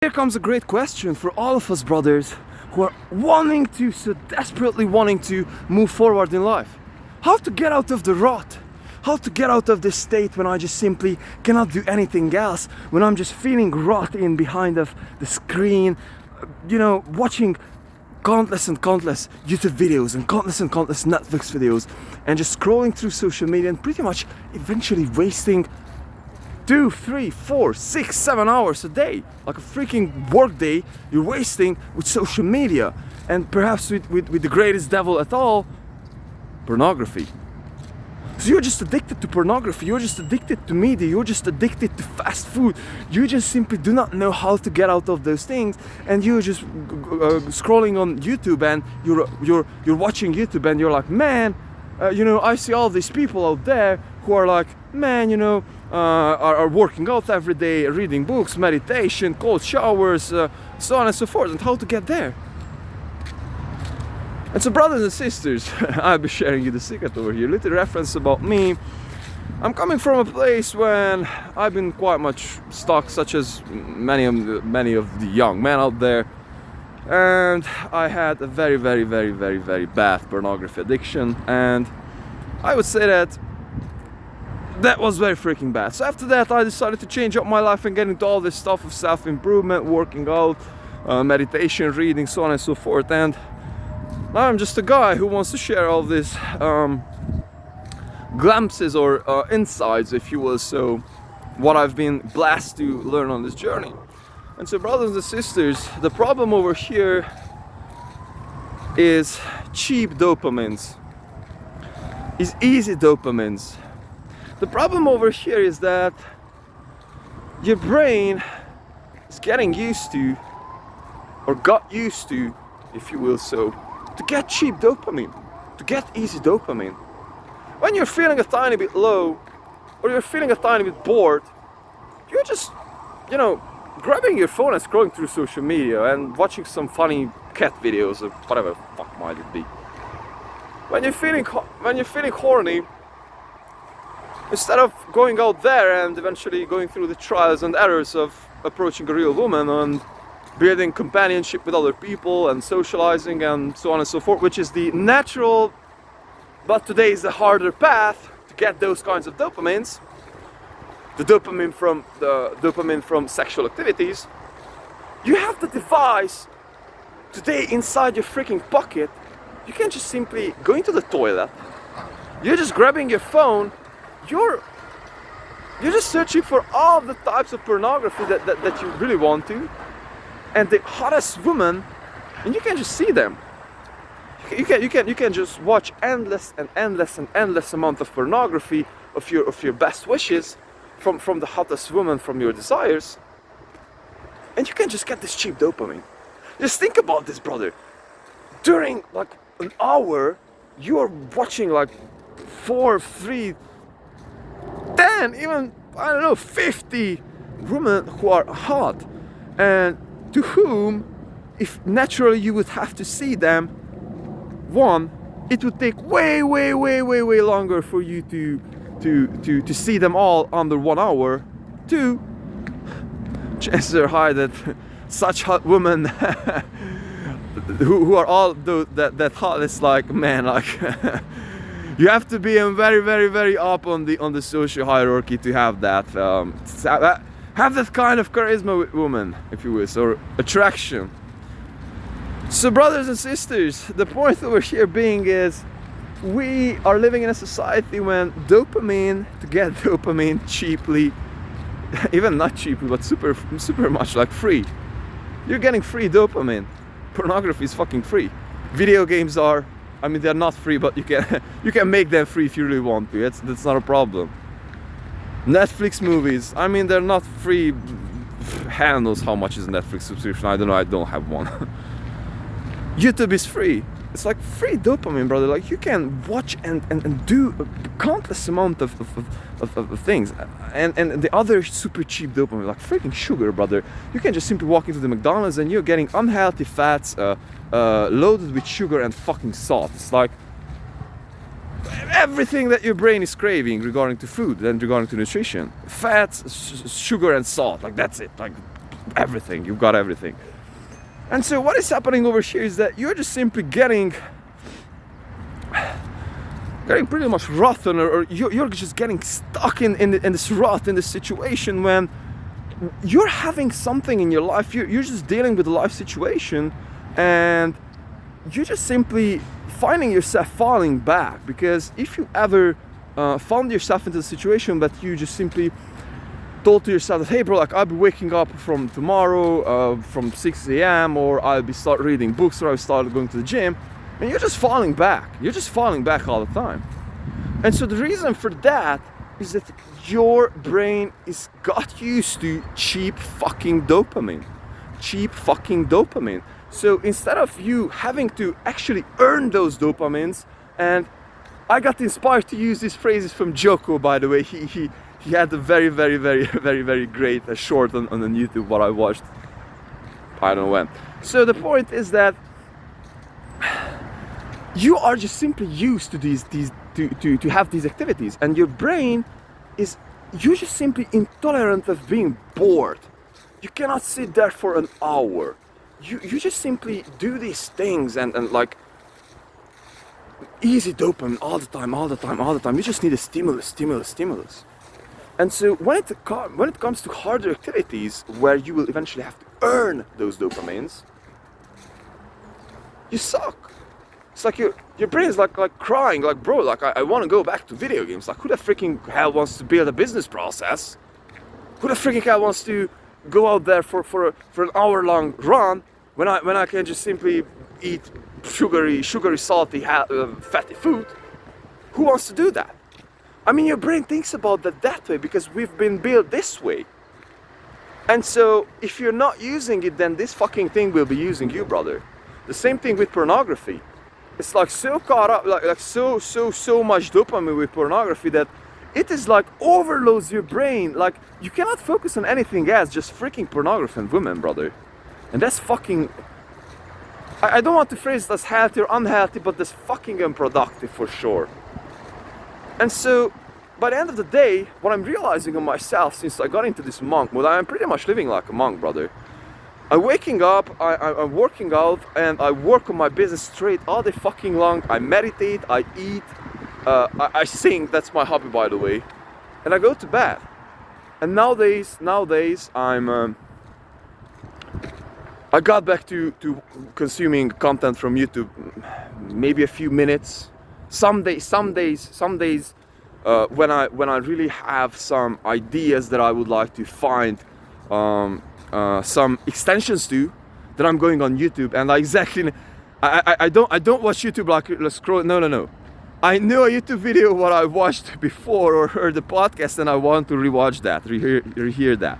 Here comes a great question for all of us brothers who are so desperately wanting to move forward in life. How to get out of the rut? How to get out of this state when I just simply cannot do anything else, when I'm just feeling rot in behind of the screen, watching countless and countless YouTube videos and countless Netflix videos, and just scrolling through social media and pretty much eventually wasting 2, 3, 4, 6, 7 hours a day, like a freaking work day you're wasting with social media, and perhaps with the greatest devil at all, pornography. So you're just addicted to pornography, you're just addicted to media, you're just addicted to fast food, you just simply do not know how to get out of those things, and you're just scrolling on YouTube, and you're watching YouTube, and you're like, man, I see all these people out there who are like, man, are working out every day, reading books, meditation, cold showers, so on and so forth, and how to get there. And so, brothers and sisters, I'll be sharing you the secret over here. Little reference about me. I'm coming from a place when I've been quite much stuck, such as many of the young men out there. And I had a very bad pornography addiction, and I would say that was very freaking bad. So after that, I decided to change up my life and get into all this stuff of self-improvement, working out, meditation, reading, so on and so forth. And now I'm just a guy who wants to share all these glimpses or insights, if you will, so what I've been blessed to learn on this journey. And so, brothers and sisters, the problem over here is cheap dopamines, is easy dopamines. The problem over here is that your brain is getting used to, or got used to, if you will, so to get cheap dopamine, to get easy dopamine. When you're feeling a tiny bit low, or you're feeling a tiny bit bored, you're just, grabbing your phone and scrolling through social media and watching some funny cat videos or whatever the fuck might it be. When you're feeling horny, instead of going out there and eventually going through the trials and errors of approaching a real woman and building companionship with other people and socializing and so on and so forth, which is the natural, but today is the harder path to get those kinds of dopamines, the dopamine from sexual activities, you have the device today inside your freaking pocket. You can just simply go into the toilet, you're just grabbing your phone, you're just searching for all the types of pornography that you really want to, and the hottest woman, and you can just see them. You can just watch endless amount of pornography of your best wishes from the hottest woman, from your desires, and you can just get this cheap dopamine. Just think about this, brother. During like an hour, you are watching like 4, 3, 10, even 50 women who are hot, and to whom, if naturally you would have to see them, one, it would take way longer for you to see them all under 1 hour. 2, chances are high that such hot women who are all that hot, it's like, man, like you have to be very up on the social hierarchy to have that have that kind of charisma with women, if you will, or attraction. So, brothers and sisters, the point over here being is, we are living in a society when to get dopamine cheaply, even not cheaply, but super much like free. You're getting free dopamine. Pornography is fucking free. Video games are, they're not free, but you can make them free if you really want to. That's not a problem. Netflix movies, they're not free. Hell knows how much is a Netflix subscription. I don't know, I don't have one. YouTube is free. It's like free dopamine, brother. Like, you can watch and do a countless amount of things. And the other super cheap dopamine, like freaking sugar, brother. You can just simply walk into the McDonald's and you're getting unhealthy fats loaded with sugar and fucking salt. It's like everything that your brain is craving regarding to food and regarding to nutrition. Fats, sugar and salt, like that's it. Like everything. You've got everything. And so what is happening over here is that you're just simply getting pretty much rotten, or you're just getting stuck in this rut, in this situation when you're having something in your life, you're just dealing with a life situation, and you're just simply finding yourself falling back. Because if you ever found yourself into a situation that you just simply told to yourself that, hey bro, like I'll be waking up from tomorrow from 6 a.m. or I'll be start reading books, or I'll start going to the gym, and you're just falling back. You're just falling back all the time. And so the reason for that is that your brain is got used to cheap fucking dopamine. So instead of you having to actually earn those dopamines, and I got inspired to use these phrases from Joko, by the way. He had a very great short on YouTube what I watched, I don't know when. So the point is that you are just simply used to these to have these activities, and your brain is, you're just simply intolerant of being bored. You cannot sit there for an hour. You just simply do these things and like easy dopamine all the time. You just need a stimulus. And so when it comes to harder activities where you will eventually have to earn those dopamines, you suck. It's like your brain is like crying, like bro, like I want to go back to video games. Like who the freaking hell wants to build a business process? Who the freaking hell wants to go out there for an hour-long run when I can just simply eat sugary, salty, fatty food? Who wants to do that? I mean, your brain thinks about that way because we've been built this way. And so if you're not using it, then this fucking thing will be using you, brother. The same thing with pornography. It's like so caught up, like so much dopamine with pornography that it is like overloads your brain. Like you cannot focus on anything else, just freaking pornography and women, brother. And that's fucking, I don't want to phrase it as healthy or unhealthy, but that's fucking unproductive for sure. And so by the end of the day, what I'm realizing on myself since I got into this monk mode, I'm pretty much living like a monk, brother. I'm waking up, I'm working out, and I work on my business straight all day fucking long. I meditate, I eat, I sing, that's my hobby by the way, and I go to bed. And nowadays I got back to consuming content from YouTube, maybe a few minutes. Some days when I really have some ideas that I would like to find some extensions to, that I'm going on YouTube, and I don't watch YouTube like let's scroll. No. I know a YouTube video what I watched before or heard the podcast, and I want to rewatch that, rehear that.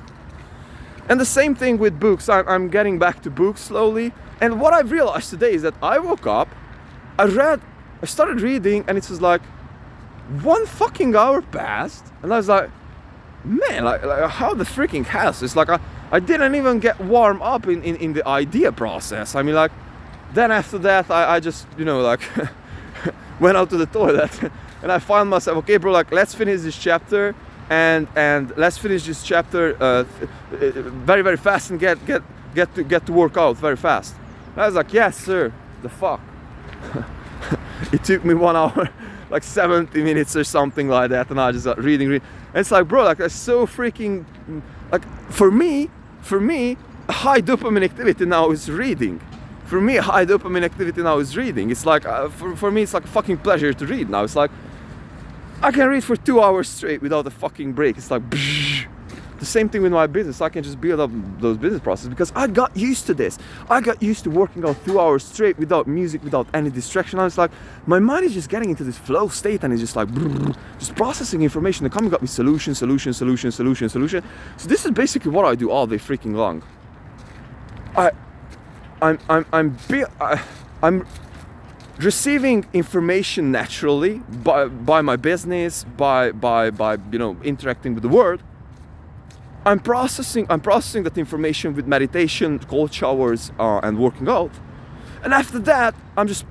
And the same thing with books. I'm getting back to books slowly. And what I've realized today is that I woke up, I started reading, and it was like 1 fucking hour passed, and I was like, man, like how the freaking hell? It's like I didn't even get warm up in the idea process. I mean, like, then after that, I just, like, went out to the toilet, and I found myself, okay, bro, like, let's finish this chapter, and let's finish this chapter very fast, and get to work out very fast. And I was like, yes, sir. The fuck. It took me 1 hour, like 70 minutes or something like that, and I just got reading. And it's like, bro, like, that's so freaking, like, for me, a high dopamine activity now is reading. It's like, for me, it's like a fucking pleasure to read now. It's like, I can read for 2 hours straight without a fucking break. It's like, the same thing with my business. I can just build up those business processes because I got used to this. I got used to working out 2 hours straight without music, without any distraction. I was like, my mind is just getting into this flow state, and it's just like, just processing information and coming up with solution. So this is basically what I do all day freaking long. I'm receiving information naturally by my business, by interacting with the world. I'm processing that information with meditation, cold showers, and working out. And after that, I'm just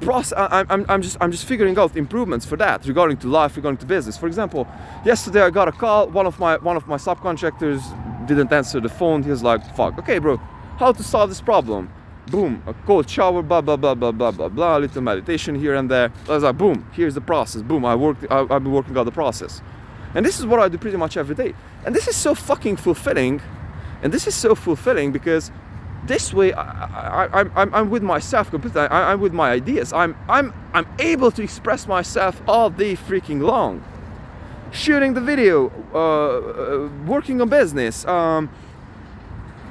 figuring out improvements for that regarding to life, regarding to business. For example, yesterday I got a call. One of my subcontractors didn't answer the phone. He was like, fuck, okay bro, how to solve this problem? Boom, a cold shower, blah blah blah blah blah blah blah, a little meditation here and there. I was like, boom, here's the process. Boom, I've been working out the process. And this is what I do pretty much every day. And this is so fucking fulfilling. And this is so fulfilling because this way I'm with myself completely. I'm with my ideas. I'm able to express myself all day freaking long. Shooting the video, working on business,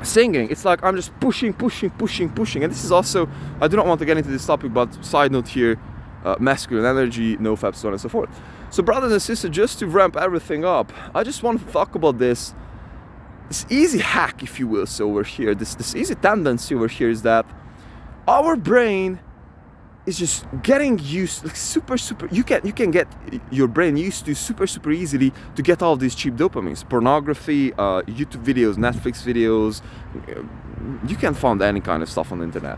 singing. It's like I'm just pushing. And this is also, I do not want to get into this topic, but side note here, masculine energy, Nofap, so on and so forth. So brothers and sisters, just to ramp everything up, I just want to talk about this easy hack, if you will, so over here, this easy tendency over here is that our brain is just getting used, like super, you can get your brain used to super easily to get all of these cheap dopamines, pornography, YouTube videos, Netflix videos. You can find any kind of stuff on the internet.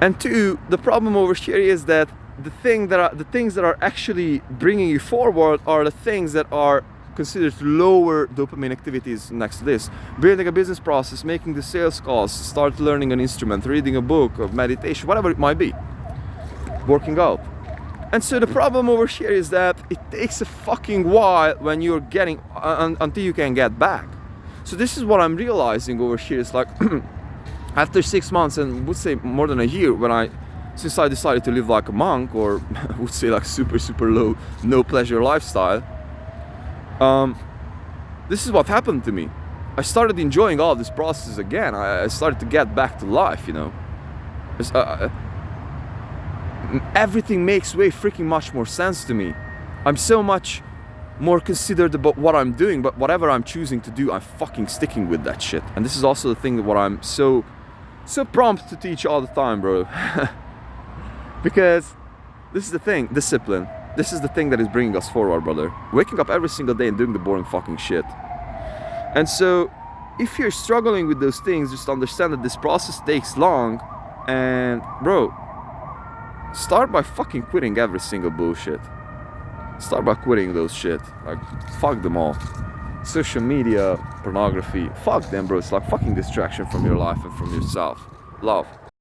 And two, the problem over here is that the things that are actually bringing you forward are the things that are considered lower dopamine activities next to this. Building a business process, making the sales calls, start learning an instrument, reading a book, or meditation, whatever it might be. Working out. And so the problem over here is that it takes a fucking while when you're getting until you can get back. So this is what I'm realizing over here. It's like after 6 months, and would say more than a year, since I decided to live like a monk, or would say like super low, no pleasure lifestyle, this is what happened to me. I started enjoying all this process again. I started to get back to life, you know. Everything makes way freaking much more sense to me. I'm so much more considered about what I'm doing, but whatever I'm choosing to do, I'm fucking sticking with that shit. And this is also the thing that what I'm so prompt to teach all the time, bro. Because this is the thing, discipline. This is the thing that is bringing us forward, brother. Waking up every single day and doing the boring fucking shit. And so, if you're struggling with those things, just understand that this process takes long. And, bro, start by fucking quitting every single bullshit. Start by quitting those shit. Like, fuck them all. Social media, pornography, fuck them, bro. It's like fucking distraction from your life and from yourself. Love.